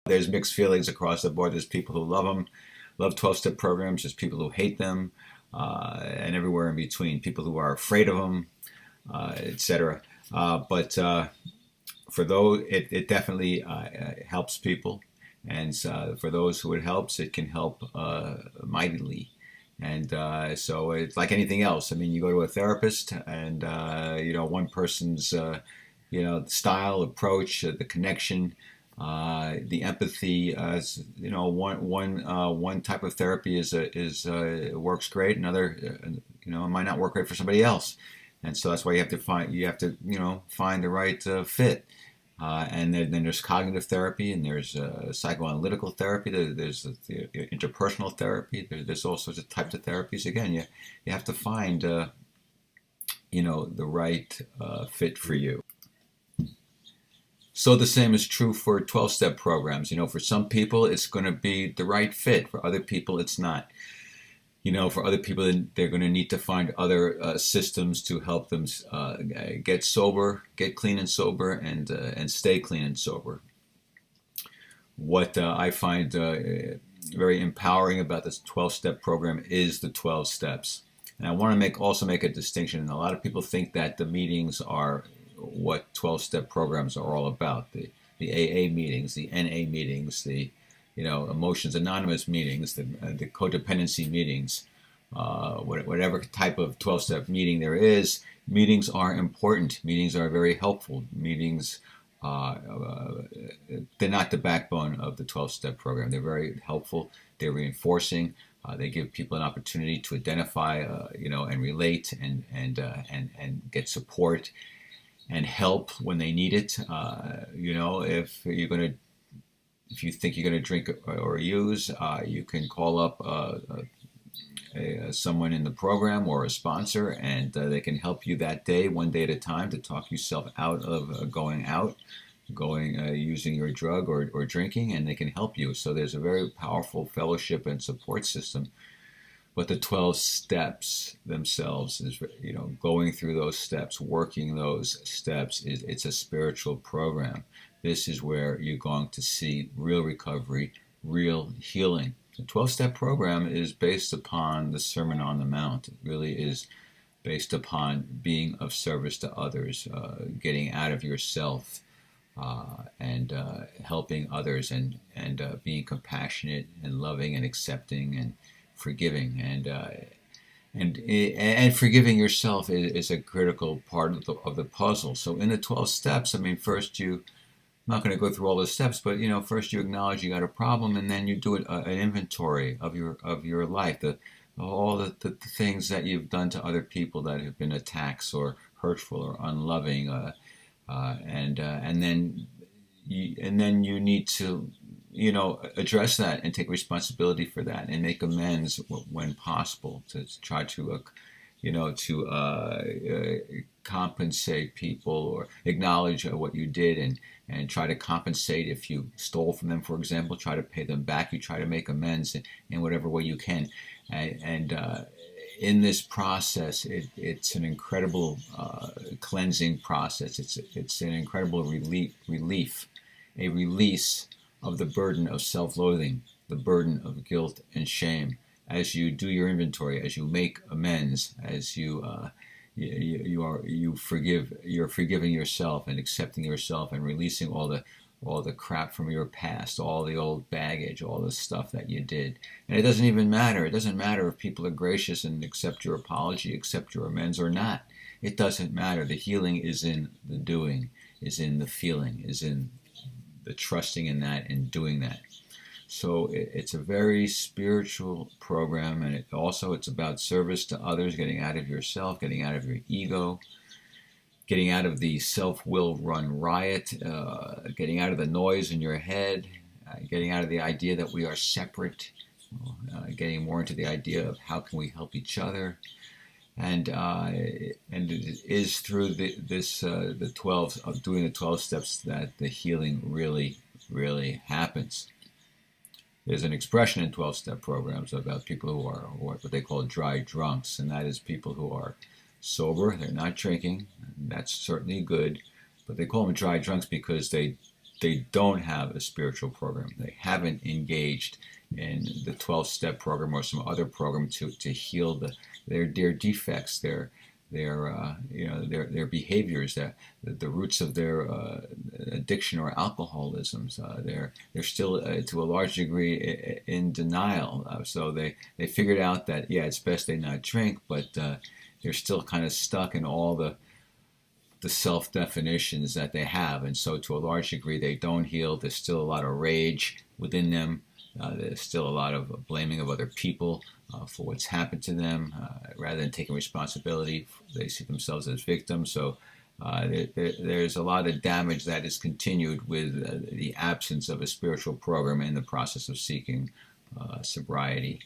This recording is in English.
There's mixed feelings across the board. There's people who love them, love 12-step programs. There's people who hate them, and everywhere in between. People who are afraid of them, etc. But for those, it definitely helps people. And for those who it helps, it can help mightily. And so it's like anything else. I mean, you go to a therapist, and one person's style, approach, the connection, the empathy. One type of therapy works great. Another, it might not work great for somebody else. And so that's why you have to find the right fit. And then there's cognitive therapy, and there's psychoanalytical therapy. There's the interpersonal therapy. There's all sorts of types of therapies. Again, you have to find the right fit for you. So the same is true for 12-step programs. For some people it's going to be the right fit. For other people it's not. For other people, they're going to need to find other systems to help them get sober, get clean and sober, and stay clean and sober. What I find very empowering about this 12-step program is the 12 steps. And I want to also make a distinction. And a lot of people think that the meetings are what 12-step programs are all about. The AA meetings, the NA meetings, the Emotions Anonymous meetings, the codependency meetings, whatever type of 12-step meeting there is. Meetings are important. Meetings are very helpful. Meetings, they're not the backbone of the 12-step program. They're very helpful. They're reinforcing. They give people an opportunity to identify, and relate and get support and help when they need it. If you think you're going to drink or use, you can call up someone in the program or a sponsor, and they can help you that day, one day at a time, to talk yourself out of using your drug or drinking, and they can help you. So there's a very powerful fellowship and support system. But the 12 steps themselves is, going through those steps, working those steps, it's a spiritual program. This is where you're going to see real recovery, real healing. The 12-step program is based upon the Sermon on the Mount. It really is based upon being of service to others, getting out of yourself, and helping others, and being compassionate and loving and accepting and forgiving, and forgiving yourself is a critical part of the puzzle. So in the 12 steps, first I'm not going to go through all the steps, but first you acknowledge you got a problem, and then you do an inventory of your life, all the things that you've done to other people that have been attacks or hurtful or unloving, and then you need to address that and take responsibility for that and make amends when possible, to try to compensate people, or acknowledge what you did, and try to compensate. If you stole from them, for example, try to pay them back. You try to make amends in whatever way you can. And in this process, it's an incredible cleansing process. It's an incredible relief, a release of the burden of self-loathing, the burden of guilt and shame, as you do your inventory, as you make amends, as you're forgiving yourself and accepting yourself and releasing all the crap from your past, all the old baggage, all the stuff that you did. And it doesn't even matter. It doesn't matter if people are gracious and accept your apology, accept your amends or not. It doesn't matter. The healing is in the doing, is in the feeling, is in the trusting in that and doing that. So it's a very spiritual program, and it's about service to others, getting out of yourself, getting out of your ego, getting out of the self-will run riot, getting out of the noise in your head, getting out of the idea that we are separate, getting more into the idea of how can we help each other. And it is through the 12 of doing the 12 steps that the healing really, really happens. There's an expression in 12-step programs about people who are what they call dry drunks, and that is people who are sober, they're not drinking, and that's certainly good, but they call them dry drunks because they they don't have a spiritual program. They haven't engaged in the 12-step program or some other program to heal their defects, their behaviors, the roots of their addiction or alcoholisms. They're still to a large degree in denial. So they figured out that yeah, it's best they not drink, but they're still kind of stuck in all the self definitions that they have, and so to a large degree they don't heal. There's still a lot of rage within them. There's still a lot of blaming of other people for what's happened to them. Rather than taking responsibility, they see themselves as victims. So there's a lot of damage that is continued with the absence of a spiritual program in the process of seeking sobriety.